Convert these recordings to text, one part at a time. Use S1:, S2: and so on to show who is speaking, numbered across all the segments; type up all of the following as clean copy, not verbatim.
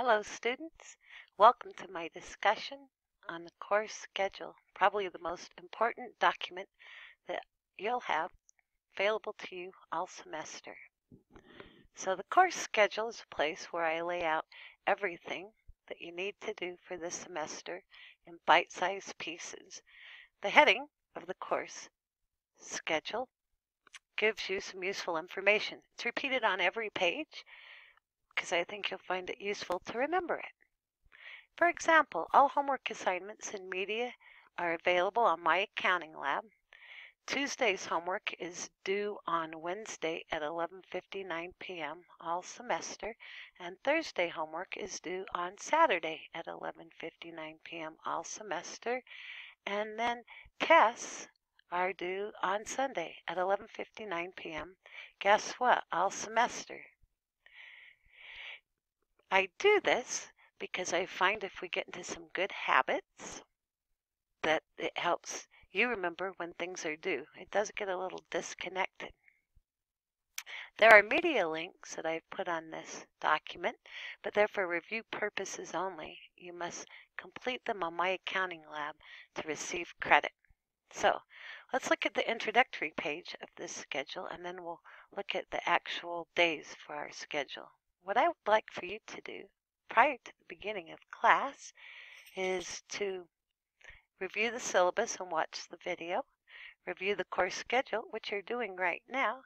S1: Hello students, welcome to my discussion on the course schedule, probably the most important document that you'll have available to you all semester. So the course schedule is a place where I lay out everything that you need to do for this semester in bite-sized pieces. The heading of the course schedule gives you some useful information. It's repeated on every page because I think you'll find it useful to remember it. For example, all homework assignments in media are available on My Accounting Lab. Tuesday's homework is due on Wednesday at 11:59 p.m. all semester, and Thursday homework is due on Saturday at 11:59 p.m. all semester, and then tests are due on Sunday at 11:59 p.m. Guess what? All semester. I do this because I find if we get into some good habits that it helps you remember when things are due. It does get a little disconnected. There are media links that I've put on this document, but they're for review purposes only. You must complete them on My Accounting Lab to receive credit. So let's look at the introductory page of this schedule, and then we'll look at the actual days for our schedule. What I would like for you to do prior to the beginning of class is to review the syllabus and watch the video, review the course schedule, which you're doing right now,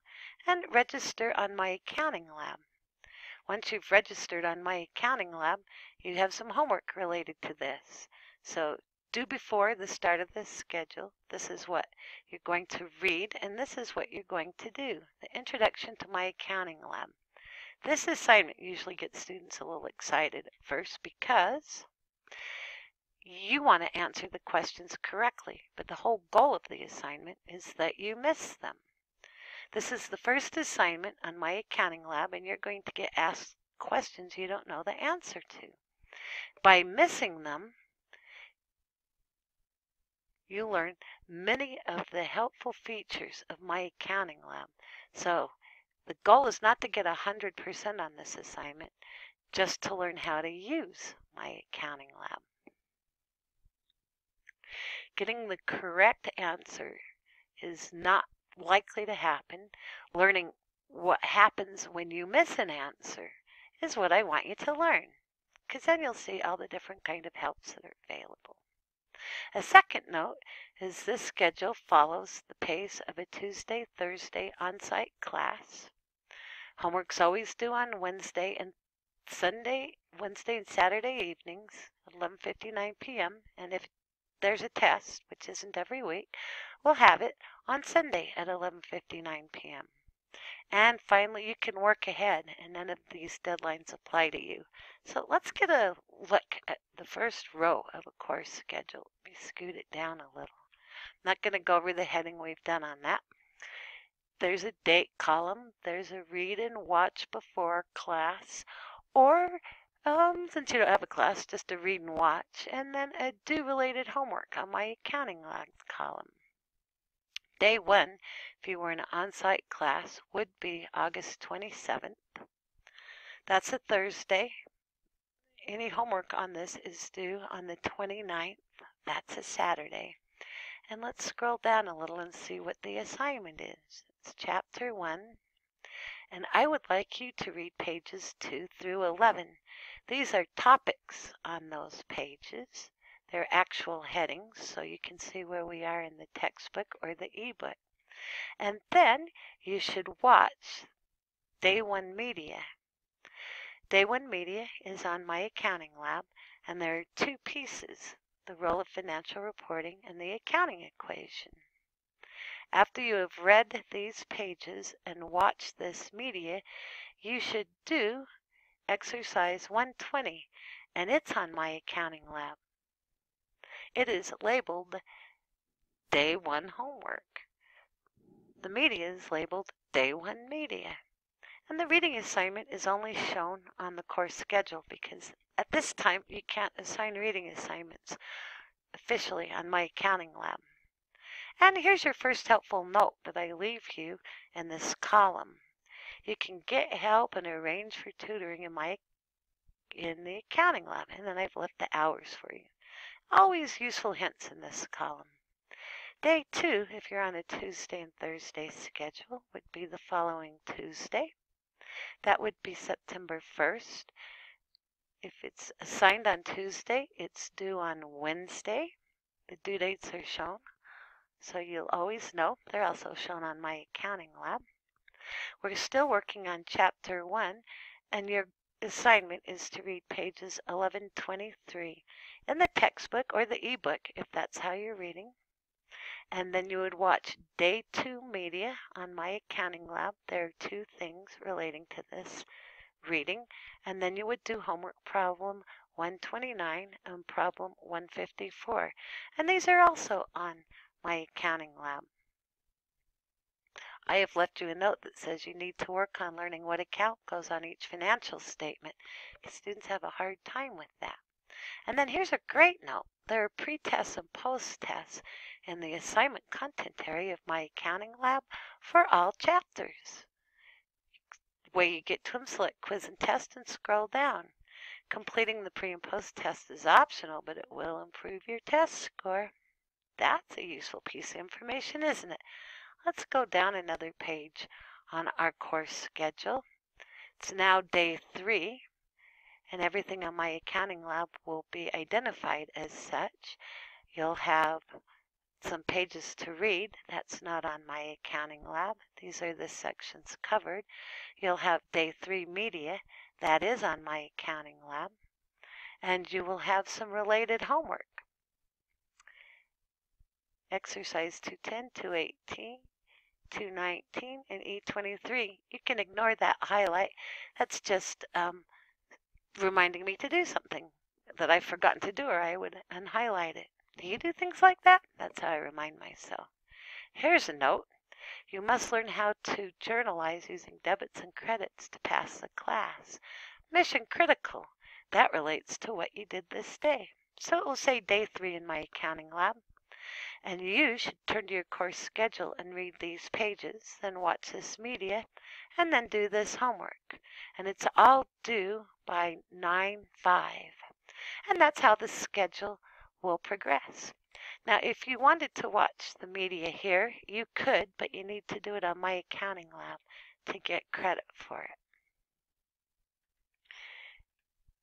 S1: and register on My Accounting Lab. Once you've registered on My Accounting Lab, you have some homework related to this. So do before the start of this schedule. This is what you're going to read, and this is what you're going to do. The Introduction to My Accounting Lab. This assignment usually gets students a little excited at first because you want to answer the questions correctly, but the whole goal of the assignment is that you miss them. This is the first assignment on My Accounting Lab, and you're going to get asked questions you don't know the answer to. By missing them, you learn many of the helpful features of My Accounting Lab. So the goal is not to get 100% on this assignment, just to learn how to use My Accounting Lab. Getting the correct answer is not likely to happen. Learning what happens when you miss an answer is what I want you to learn, because then you'll see all the different kind of helps that are available. A second note is this schedule follows the pace of a Tuesday-Thursday on-site class. Homework's always due on Wednesday and Saturday evenings at 11:59 p.m. And if there's a test, which isn't every week, we'll have it on Sunday at 11:59 p.m. And finally, you can work ahead, and none of these deadlines apply to you. So let's get a look at the first row of a course schedule. Let me scoot it down a little. I'm not going to go over the heading we've done on that. There's a date column. There's a read and watch before class, or since you don't have a class, just a read and watch, and then a due-related homework on My Accounting Lab column. Day 1, if you were in an on-site class, would be August 27th. That's a Thursday. Any homework on this is due on the 29th. That's a Saturday. And let's scroll down a little and see what the assignment is. It's Chapter 1. And I would like you to read pages 2 through 11. These are topics on those pages. They're actual headings, so you can see where we are in the textbook or the ebook. And then you should watch Day 1 Media. Day 1 Media is on My Accounting Lab, and there are two pieces, the role of financial reporting and the accounting equation. After you have read these pages and watched this media, you should do exercise 120, and it's on My Accounting Lab. It is labeled Day 1 Homework. The media is labeled Day 1 Media. And the reading assignment is only shown on the course schedule because at this time you can't assign reading assignments officially on My Accounting Lab. And here's your first helpful note that I leave you in this column. You can get help and arrange for tutoring in My in the accounting lab. And then I've left the hours for you. Always useful hints in this column. Day 2, if you're on a Tuesday and Thursday schedule, would be the following Tuesday. That would be September 1st. If it's assigned on Tuesday, it's due on Wednesday. The due dates are shown, so you'll always know. They're also shown on my accounting lab. We're still working on Chapter 1, and your assignment is to read pages 1123 in the textbook or the ebook if that's how you're reading. And then you would watch Day 2 media on my accounting lab. There are 2 things relating to this reading. And then you would do homework problem 129 and problem 154. And these are also on my accounting lab. I have left you a note that says you need to work on learning what account goes on each financial statement, because students have a hard time with that. And then here's a great note. There are pre-tests and post-tests in the assignment content area of my accounting lab for all chapters. The way you get to them, select quiz and test and scroll down. Completing the pre and post test is optional, but it will improve your test score. That's a useful piece of information, isn't it? Let's go down another page on our course schedule. It's now Day 3, and everything on my accounting lab will be identified as such. You'll have some pages to read. That's not on my accounting lab. These are the sections covered. You'll have Day 3 media. That is on my accounting lab. And you will have some related homework. Exercise 210, 218, 219, and E23. You can ignore that highlight. That's just reminding me to do something that I've forgotten to do, or I would unhighlight it. Do you do things like that? That's how I remind myself. Here's a note. You must learn how to journalize using debits and credits to pass the class. Mission critical. That relates to what you did this day. So it will say Day 3 in my accounting lab. And you should turn to your course schedule and read these pages, then watch this media, and then do this homework. And it's all due by 9/5. And that's how the schedule will progress. Now, if you wanted to watch the media here, you could, but you need to do it on my accounting lab to get credit for it.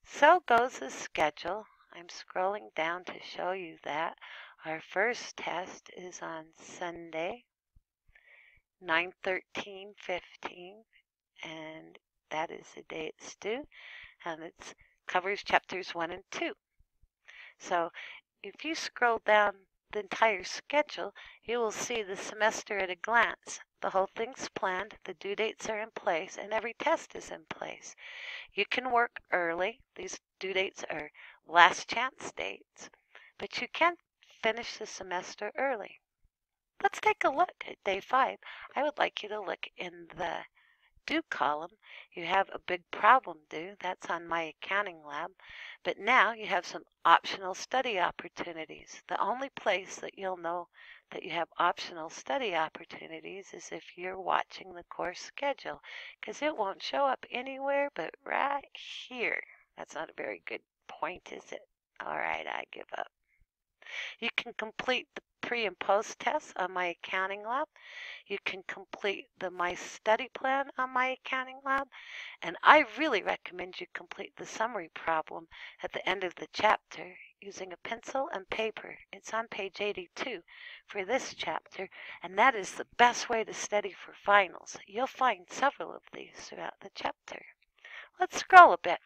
S1: So goes the schedule. I'm scrolling down to show you that. Our first test is on Sunday, 9/13/15, and that is the day it's due, and it covers chapters 1 and 2. So if you scroll down the entire schedule, you will see the semester at a glance. The whole thing's planned, the due dates are in place, and every test is in place. You can work early. These due dates are last chance dates, but you can finish the semester early. Let's take a look at Day 5. I would like you to look in the due column. You have a big problem due. That's on my accounting lab. But now you have some optional study opportunities. The only place that you'll know that you have optional study opportunities is if you're watching the course schedule, because it won't show up anywhere but right here. That's not a very good point, is it? All right, I give up. You can complete the pre and post tests on my accounting lab. You can complete the My Study Plan on my accounting lab. And I really recommend you complete the summary problem at the end of the chapter using a pencil and paper. It's on page 82 for this chapter, and that is the best way to study for finals. You'll find several of these throughout the chapter. Let's scroll a bit.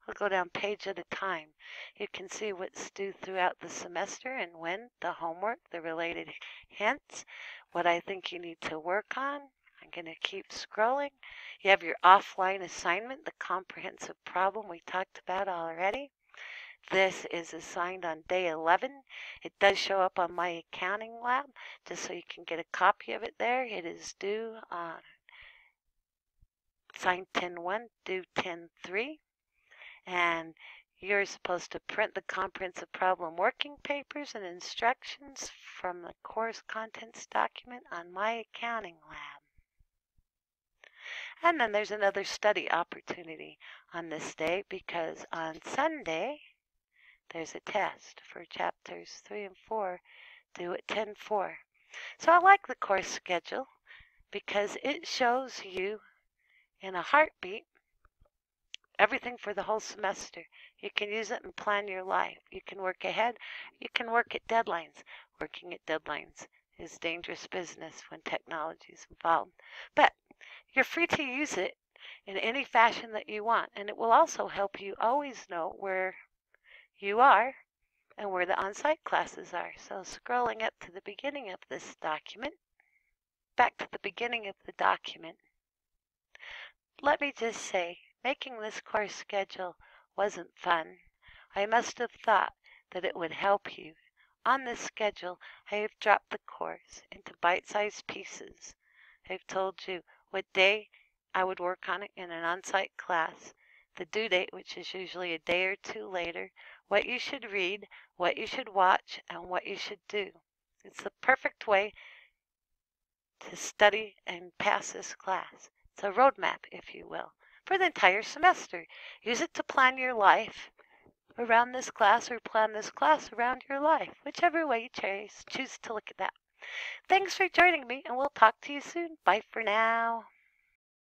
S1: We'll go down page at a time. You can see what's due throughout the semester and when, the homework, the related hints, what I think you need to work on. I'm going to keep scrolling. You have your offline assignment, the comprehensive problem we talked about already. This is assigned on Day 11. It does show up on my accounting lab, just so you can get a copy of it there. It is due on assigned 10/1, due 10/3. And you're supposed to print the comprehensive problem working papers and instructions from the course contents document on my accounting lab. And then there's another study opportunity on this day because on Sunday there's a test for chapters 3 and 4 due at 10:04. So I like the course schedule because it shows you in a heartbeat everything for the whole semester. You can use it and plan your life. You can work ahead. You can work at deadlines. Working at deadlines is dangerous business when technology is involved. But you're free to use it in any fashion that you want, and it will also help you always know where you are and where the on-site classes are. So scrolling up to the beginning of this document, back to the beginning of the document, let me just say, making this course schedule wasn't fun. I must have thought that it would help you. On this schedule, I have dropped the course into bite-sized pieces. I've told you what day I would work on it in an on-site class, the due date, which is usually a day or two later, what you should read, what you should watch, and what you should do. It's the perfect way to study and pass this class. It's a roadmap, if you will, for the entire semester. Use it to plan your life around this class or plan this class around your life, whichever way you choose to look at that. Thanks for joining me, and we'll talk to you soon. Bye for now.